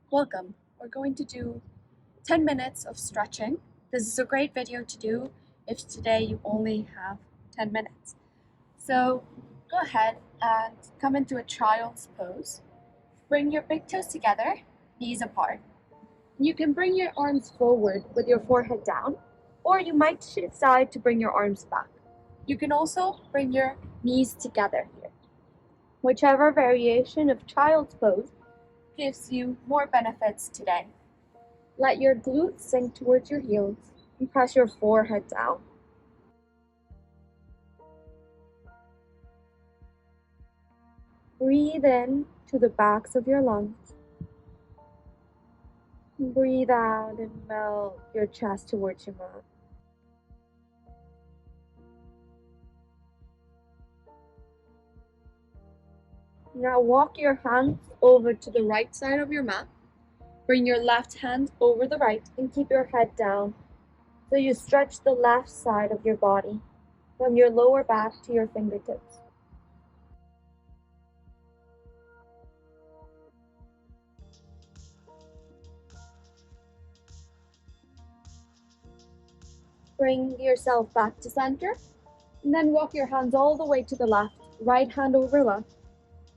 Welcome. We're going to do 10 minutes of stretching. This is a great video to do if today you only have 10 minutes. So go ahead and come into a child's pose. Bring your big toes together, knees apart. You can bring your arms forward with your forehead down, or you might decide to bring your arms back. You can also bring your knees together here. Whichever variation of child's pose gives you more benefits today. Let your glutes sink towards your heels and press your forehead down. Breathe in to the backs of your lungs. Breathe out and melt your chest towards your mat. Now walk your hands over to the right side of your mat. Bring your left hand over the right and keep your head down so you stretch the left side of your body from your lower back to your fingertips. Bring yourself back to center and then walk your hands all the way to the left, right hand over left,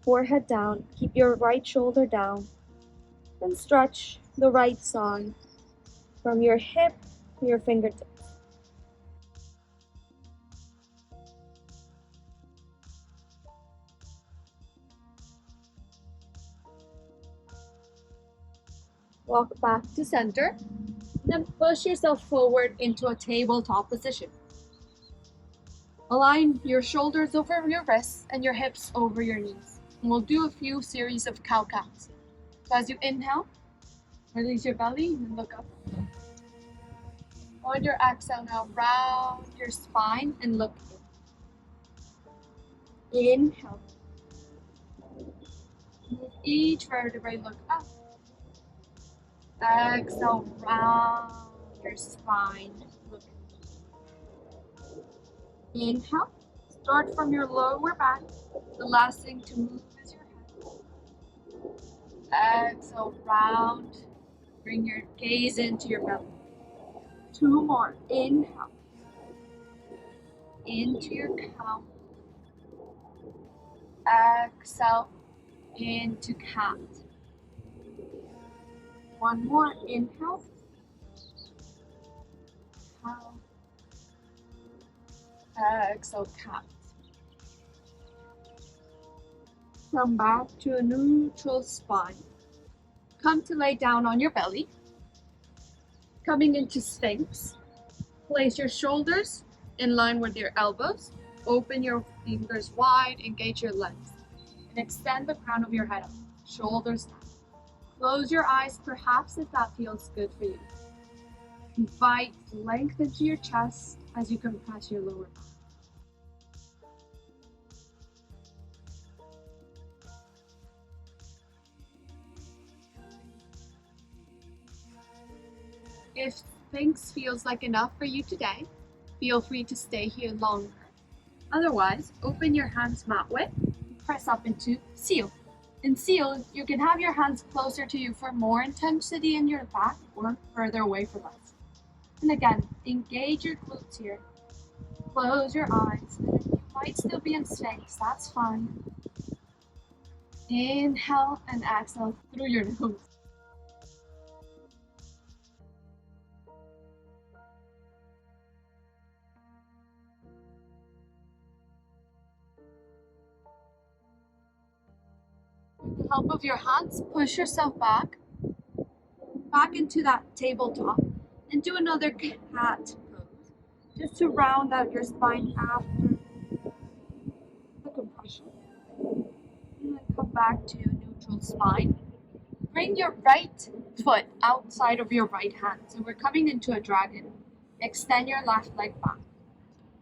forehead down, keep your right shoulder down, and stretch the right side from your hip to your fingertips. Walk back to center, then push yourself forward into a tabletop position. Align your shoulders over your wrists and your hips over your knees. And we'll do a few series of cow counts. So as you inhale, release your belly and look up. On your exhale now, round your spine and look in. Inhale. Move each vertebrae, look up. Exhale, round your spine, look in. Inhale. Start from your lower back. The last thing to move is your head. Exhale, round. Bring your gaze into your belly. Two more. Inhale. Into your cow. Exhale. Into cat. One more. Inhale. Cow. Exhale, cat. Come back to a neutral spine. Come to lay down on your belly. Coming into Sphinx. Place your shoulders in line with your elbows. Open your fingers wide, engage your legs, and extend the crown of your head up. Shoulders down. Close your eyes, perhaps if that feels good for you. Invite length into your chest as you compress your lower back. If Sphinx feels like enough for you today, feel free to stay here longer. Otherwise, open your hands mat width and press up into seal. In seal, you can have your hands closer to you for more intensity in your back or further away for less. And again, engage your glutes here. Close your eyes. And you might still be in Sphinx, that's fine. Inhale and exhale through your nose. With the help of your hands, push yourself back into that tabletop and do another cat pose just to round out your spine after the compression. And then come back to a neutral spine. Bring your right foot outside of your right hand. So we're coming into a dragon. Extend your left leg back.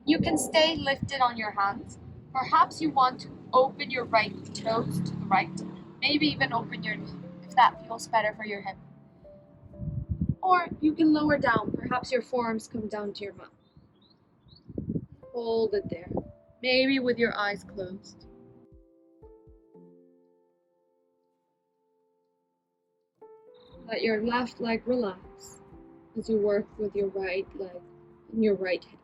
You can stay lifted on your hands. Perhaps you want to open your right toes to the right. Maybe even open your knee if that feels better for your hip. Or you can lower down. Perhaps your forearms come down to your mat. Hold it there. Maybe with your eyes closed. Let your left leg relax as you work with your right leg and your right hip.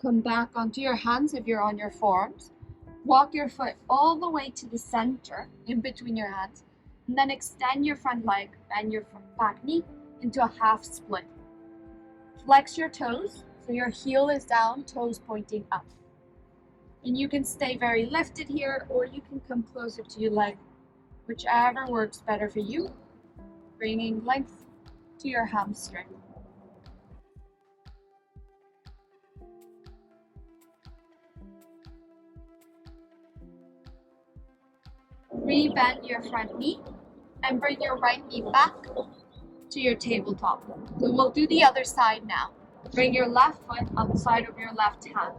Come back onto your hands if you're on your forearms. Walk your foot all the way to the center in between your hands, and then extend your front leg, bend your back knee into a half split. Flex your toes so your heel is down, toes pointing up. And you can stay very lifted here, or you can come closer to your leg, whichever works better for you, bringing length to your hamstring. Re-bend your front knee and bring your right knee back to your tabletop. So we'll do the other side now. Bring your left foot outside of your left hand.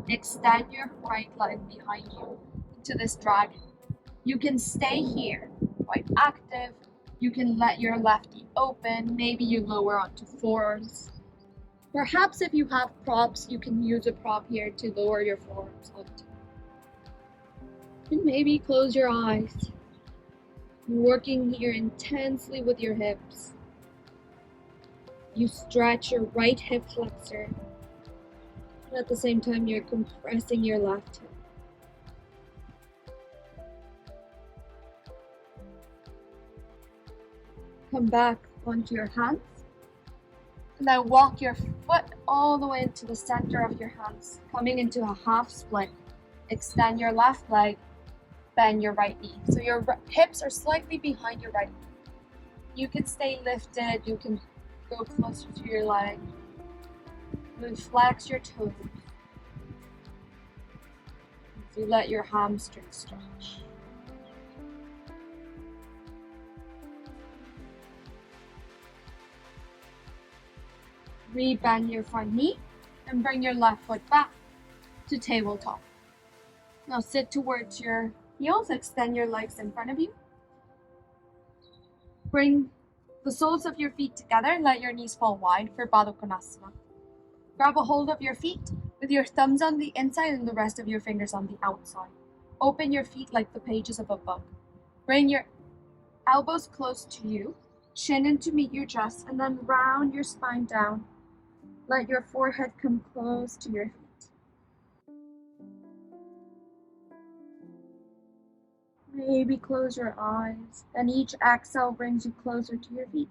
Extend your right leg behind you into this dragon. You can stay here, quite active. You can let your left knee open. Maybe you lower onto forearms. Perhaps if you have props, you can use a prop here to lower your forearms onto. And maybe close your eyes. Working here intensely with your hips. You stretch your right hip flexor. And at the same time, you're compressing your left hip. Come back onto your hands. And then walk your foot all the way into the center of your hands, coming into a half split. Extend your left leg, bend your right knee. So your hips are slightly behind your right knee. You can stay lifted, you can go closer to your leg. Then flex your toes. As you let your hamstring stretch. Re-bend your front knee and bring your left foot back to tabletop. Now sit towards your heels, extend your legs in front of you. Bring the soles of your feet together, let your knees fall wide for Baddha Konasana. Grab a hold of your feet with your thumbs on the inside and the rest of your fingers on the outside. Open your feet like the pages of a book. Bring your elbows close to you, chin in to meet your chest, and then round your spine down. Let your forehead come close to your feet. Maybe close your eyes, and each exhale brings you closer to your feet.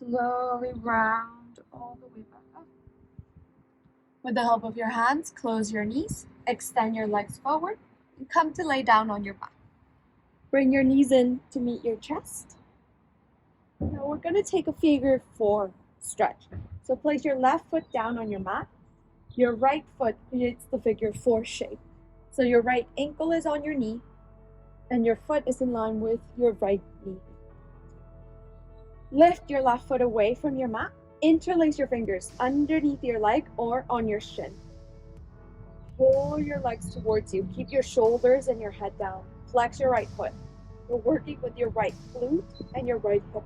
Slowly round all the way back up. With the help of your hands, close your knees, extend your legs forward, and come to lay down on your back. Bring your knees in to meet your chest. Now we're going to take a figure 4 stretch. So place your left foot down on your mat. Your right foot creates the figure 4 shape. So your right ankle is on your knee, and your foot is in line with your right knee. Lift your left foot away from your mat. Interlace your fingers underneath your leg or on your shin. Pull your legs towards you. Keep your shoulders and your head down. Flex your right foot. You're working with your right glute and your right hip.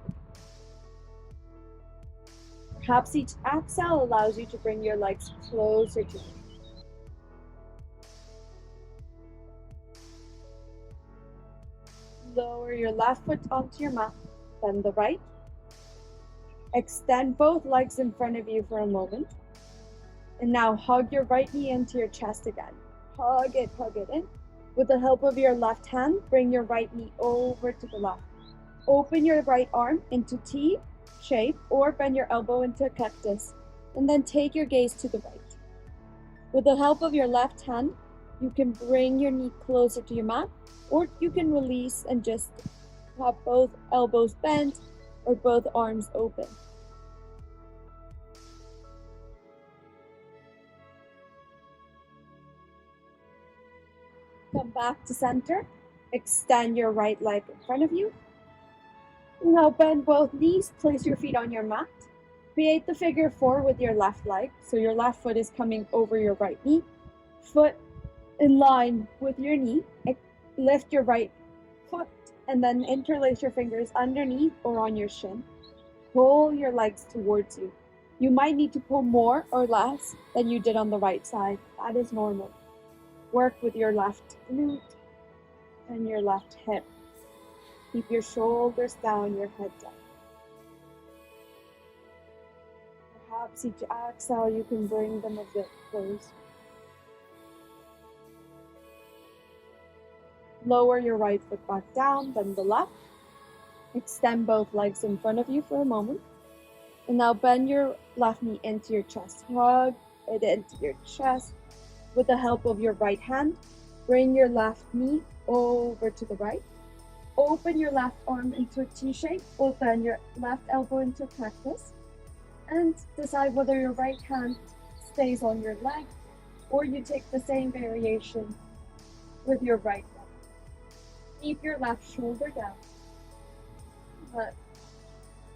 Perhaps each exhale allows you to bring your legs closer to you. Lower your left foot onto your mat, then the right. Extend both legs in front of you for a moment. And now hug your right knee into your chest again. Hug it in. With the help of your left hand, bring your right knee over to the left. Open your right arm into T shape or bend your elbow into a cactus. And then take your gaze to the right. With the help of your left hand, you can bring your knee closer to your mat, or you can release and just have both elbows bent or both arms open. Come back to center. Extend your right leg in front of you. Now bend both knees. Place your feet on your mat. Create the figure 4 with your left leg. So your left foot is coming over your right knee. Foot in line with your knee. Lift your right foot and then interlace your fingers underneath or on your shin. Pull your legs towards you. You might need to pull more or less than you did on the right side. That is normal. Work with your left glute and your left hip. Keep your shoulders down, your head down. Perhaps each exhale you can bring them a bit closer. Lower your right foot back down, then the left. Extend both legs in front of you for a moment. And now bend your left knee into your chest. Hug it into your chest. With the help of your right hand, bring your left knee over to the right. Open your left arm into a T shape, or bend your left elbow into a cactus. And decide whether your right hand stays on your leg, or you take the same variation with your right leg. Keep your left shoulder down. Let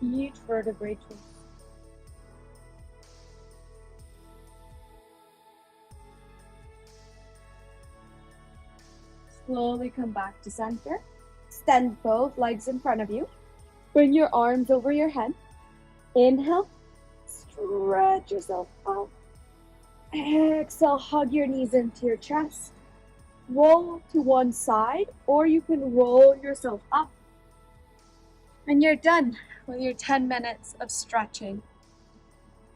each vertebrae twist. Slowly come back to center. Extend both legs in front of you. Bring your arms over your head. Inhale. Stretch yourself out. Exhale, hug your knees into your chest. Roll to one side, or you can roll yourself up. And you're done with your 10 minutes of stretching.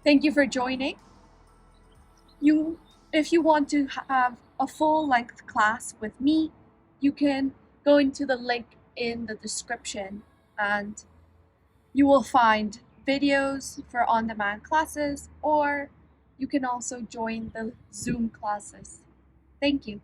Thank you for joining. If you want to have a full-length class with me, you can go into the link in the description and you will find videos for on-demand classes, or you can also join the Zoom classes. Thank you.